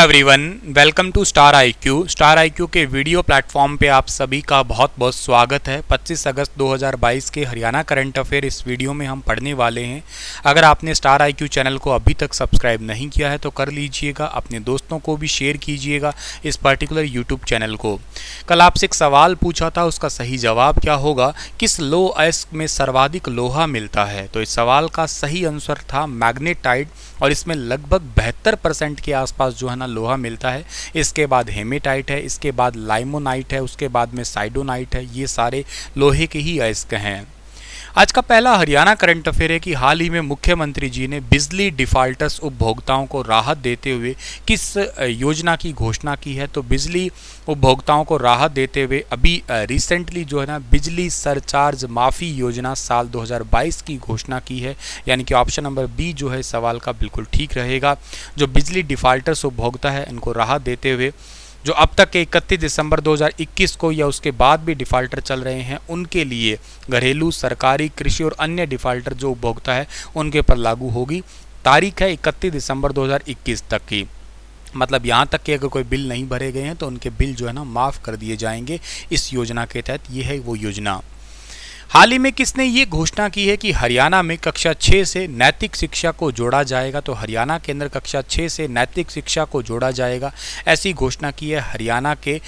Everyone, welcome to Star IQ. Star IQ के video platform पे आप सभी का बहुत बहुत स्वागत है। 25 अगस्त 2022 के हरियाणा करंट अफेयर इस वीडियो में हम पढ़ने वाले हैं। अगर आपने स्टार आईक्यू चैनल को अभी तक सब्सक्राइब नहीं किया है तो कर लीजिएगा, अपने दोस्तों को भी शेयर कीजिएगा इस पर्टिकुलर यूट्यूब चैनल को। कल आपसे एक सवाल पूछा था, उसका सही जवाब क्या होगा, किस लो अयस्क में सर्वाधिक लोहा मिलता है। तो इस सवाल का सही आंसर था मैग्नेटाइट, और इसमें लगभग 72% के आसपास जो है ना लोहा मिलता है। इसके बाद हेमेटाइट है, इसके बाद लाइमोनाइट है, उसके बाद में साइडोनाइट है। ये सारे लोहे के ही अयस्क हैं। आज का पहला हरियाणा करंट अफेयर है कि हाल ही में मुख्यमंत्री जी ने बिजली डिफाल्टर्स उपभोक्ताओं को राहत देते हुए किस योजना की घोषणा की है। तो बिजली उपभोक्ताओं को राहत देते हुए अभी रिसेंटली जो है ना बिजली सरचार्ज माफ़ी योजना साल 2022 की घोषणा की है। यानी कि ऑप्शन नंबर बी जो है सवाल का बिल्कुल ठीक रहेगा। जो बिजली डिफाल्टर्स उपभोक्ता है इनको राहत देते हुए जो अब तक के 31 दिसंबर 2021 को या उसके बाद भी डिफ़ाल्टर चल रहे हैं उनके लिए घरेलू, सरकारी, कृषि और अन्य डिफ़ाल्टर जो उपभोक्ता है उनके पर लागू होगी। तारीख है 31 दिसंबर 2021 तक की। मतलब यहाँ तक कि अगर कोई बिल नहीं भरे गए हैं तो उनके बिल जो है ना माफ़ कर दिए जाएंगे इस योजना के तहत। ये है वो योजना। हाल ही में किसने ये घोषणा की है कि हरियाणा में कक्षा 6 से नैतिक शिक्षा को जोड़ा जाएगा। तो हरियाणा के अंदर कक्षा 6 से नैतिक शिक्षा को जोड़ा जाएगा, ऐसी घोषणा की है हरियाणा के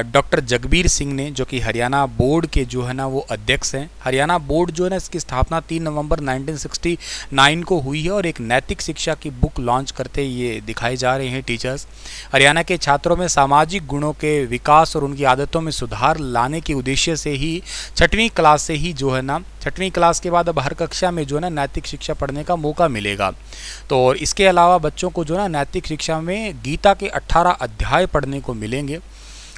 डॉक्टर जगबीर सिंह ने, जो कि हरियाणा बोर्ड के जो है ना वो अध्यक्ष हैं। हरियाणा बोर्ड जो है ना इसकी स्थापना 3 नवंबर 1969 को हुई है और एक नैतिक शिक्षा की बुक लॉन्च करते ये दिखाए जा रहे हैं टीचर्स। हरियाणा के छात्रों में सामाजिक गुणों के विकास और उनकी आदतों में सुधार लाने के उद्देश्य से ही 6वीं क्लास से ही जो है ना 6वीं क्लास के बाद अब हर कक्षा में जो है ना नैतिक शिक्षा पढ़ने का मौका मिलेगा। तो और इसके अलावा बच्चों को जो है ना नैतिक शिक्षा में गीता के 18 अध्याय पढ़ने को मिलेंगे।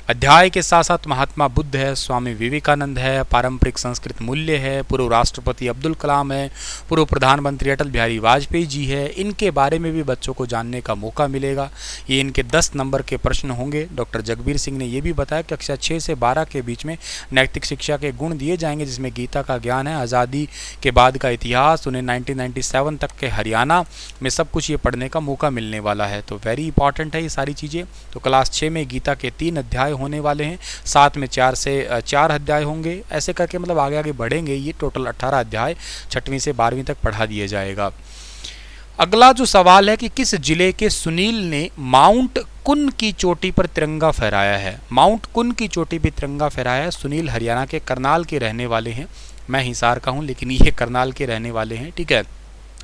अध्याय के साथ साथ महात्मा बुद्ध है, स्वामी विवेकानंद है, पारंपरिक संस्कृत मूल्य है, पूर्व राष्ट्रपति अब्दुल कलाम है, पूर्व प्रधानमंत्री अटल बिहारी वाजपेयी जी है। इनके बारे में भी बच्चों को जानने का मौका मिलेगा। ये इनके 10 नंबर के प्रश्न होंगे। डॉक्टर जगबीर सिंह ने यह भी बताया कि कक्षा 6 से 12 के बीच में नैतिक शिक्षा के गुण दिए जाएंगे, जिसमें गीता का ज्ञान है, आज़ादी के बाद का इतिहास, उन्हें 1997 तक के हरियाणा में सब कुछ ये पढ़ने का मौका मिलने वाला है। तो वेरी इंपॉर्टेंट है ये सारी चीज़ें। तो क्लास 6 में गीता के 3 अध्याय होने वाले हैं, साथ में 4 से 4 अध्याय होंगे। ऐसे करके मतलब आगे आगे बढ़ेंगे। ये टोटल 18 अध्याय 6वीं से 12वीं तक पढ़ा दिया जाएगा। अगला जो सवाल है कि किस जिले के सुनील ने माउंट कुन की चोटी पर तिरंगा फहराया है। माउंट कुन की चोटी पर तिरंगा फहराया है सुनील। हरियाणा के करनाल के रहने वाले हैं। मैं हिसार का हूँ लेकिन ये करनाल के रहने वाले हैं, ठीक है।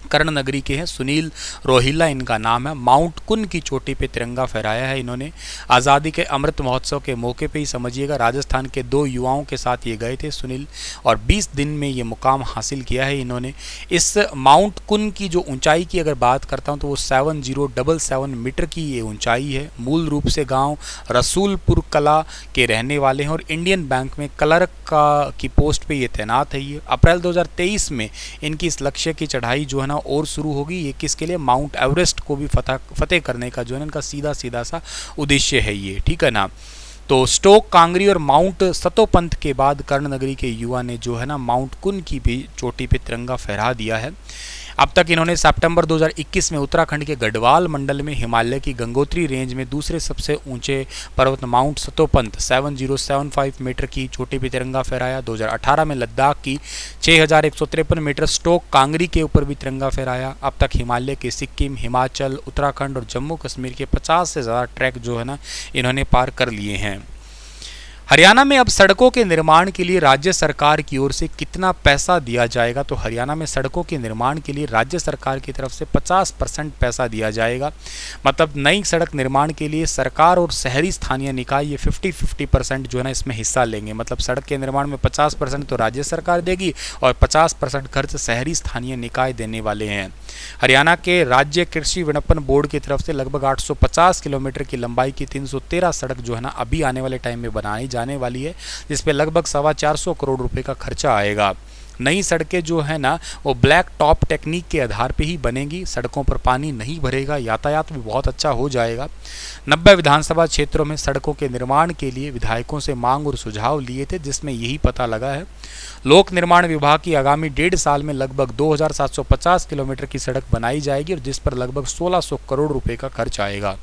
कर्ण नगरी के हैं, सुनील रोहिल्ला इनका नाम है। माउंट कुन की चोटी पे तिरंगा फहराया है इन्होंने। आज़ादी के अमृत महोत्सव के मौके पे ही समझिएगा, राजस्थान के 2 युवाओं के साथ ये गए थे सुनील, और 20 दिन में ये मुकाम हासिल किया है इन्होंने। इस माउंट कुन की जो ऊंचाई की अगर बात करता हूँ तो वो 7077 मीटर की ये ऊंचाई है। मूल रूप से गाँव रसूलपुर कला के रहने वाले हैं और इंडियन बैंक में क्लर्क की पोस्ट पर ये तैनात है। ये अप्रैल 2023 में इनकी इस लक्ष्य की चढ़ाई जो है और शुरू होगी। ये किसके लिए, माउंट एवरेस्ट को भी फतेह करने का जो है इनका सीधा सा उद्देश्य है ये, ठीक है ना। तो स्टोक कांगरी और माउंट सतोपंथ के बाद कर्ण नगरी के युवा ने जो है ना माउंट कुन की भी चोटी पे तिरंगा फहरा दिया है। अब तक इन्होंने सितंबर 2021 में उत्तराखंड के गढ़वाल मंडल में हिमालय की गंगोत्री रेंज में दूसरे सबसे ऊंचे पर्वत माउंट सतोपंथ 7075 मीटर की चोटी पर तिरंगा फहराया। 2018 में लद्दाख की 6153 मीटर स्टोक कांगरी के ऊपर भी तिरंगा फहराया। अब तक हिमालय के सिक्किम, हिमाचल, उत्तराखंड और जम्मू कश्मीर के 50 से ज़्यादा ट्रैक जो है ना इन्होंने पार कर लिए हैं। हरियाणा में अब सड़कों के निर्माण के लिए राज्य सरकार की ओर से कितना पैसा दिया जाएगा। तो हरियाणा में सड़कों के निर्माण के लिए राज्य सरकार की तरफ से 50% पैसा दिया जाएगा। मतलब नई सड़क निर्माण के लिए सरकार और शहरी स्थानीय निकाय ये 50-50% जो है ना इसमें हिस्सा लेंगे। मतलब सड़क के निर्माण में 50% तो राज्य सरकार देगी और 50% खर्च शहरी स्थानीय निकाय देने वाले हैं। हरियाणा के राज्य कृषि विपणन बोर्ड की तरफ से लगभग 850 किलोमीटर की लंबाई की 313 सड़क जो है ना अभी आने वाले टाइम में बनाई जाने वाली है, जिसपे लगभग 425 करोड़ रुपए का खर्चा आएगा। नई सड़कें जो है ना वो ब्लैक टॉप टेक्निक के आधार पे ही बनेगी। सड़कों पर पानी नहीं भरेगा, यातायात भी बहुत अच्छा हो जाएगा। 90 विधानसभा क्षेत्रों में सड़कों के निर्माण के लिए विधायकों से मांग और सुझाव लिए थे, जिसमें यही पता लगा है। लोक निर्माण विभाग की आगामी 1.5 साल में लगभग 2750 किलोमीटर की सड़क बनाई जाएगी और जिस पर लगभग 1600 करोड़ रुपए का खर्च आएगा।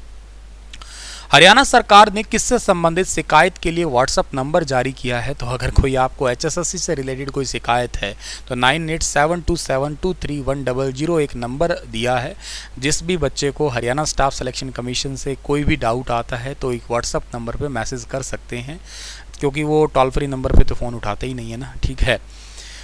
हरियाणा सरकार ने किससे संबंधित शिकायत के लिए व्हाट्सएप नंबर जारी किया है। तो अगर कोई आपको HSSC से रिलेटेड कोई शिकायत है तो 9872723100 एक नंबर दिया है। जिस भी बच्चे को हरियाणा स्टाफ सिलेक्शन कमीशन से कोई भी डाउट आता है तो एक व्हाट्सएप नंबर पे मैसेज कर सकते हैं, क्योंकि वो टोल फ्री नंबर पे तो फ़ोन उठाते ही नहीं है ना। ठीक है,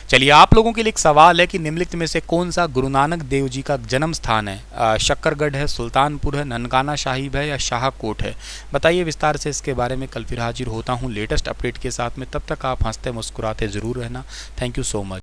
चलिए आप लोगों के लिए एक सवाल है कि निम्नलिखित में से कौन सा गुरु नानक देव जी का जन्म स्थान है। शक्करगढ़ है, सुल्तानपुर है, ननकाना साहिब है या शाहकोट है। बताइए विस्तार से इसके बारे में। कल फिर हाजिर होता हूँ लेटेस्ट अपडेट के साथ में। तब तक आप हंसते मुस्कुराते ज़रूर रहना। Thank you so much.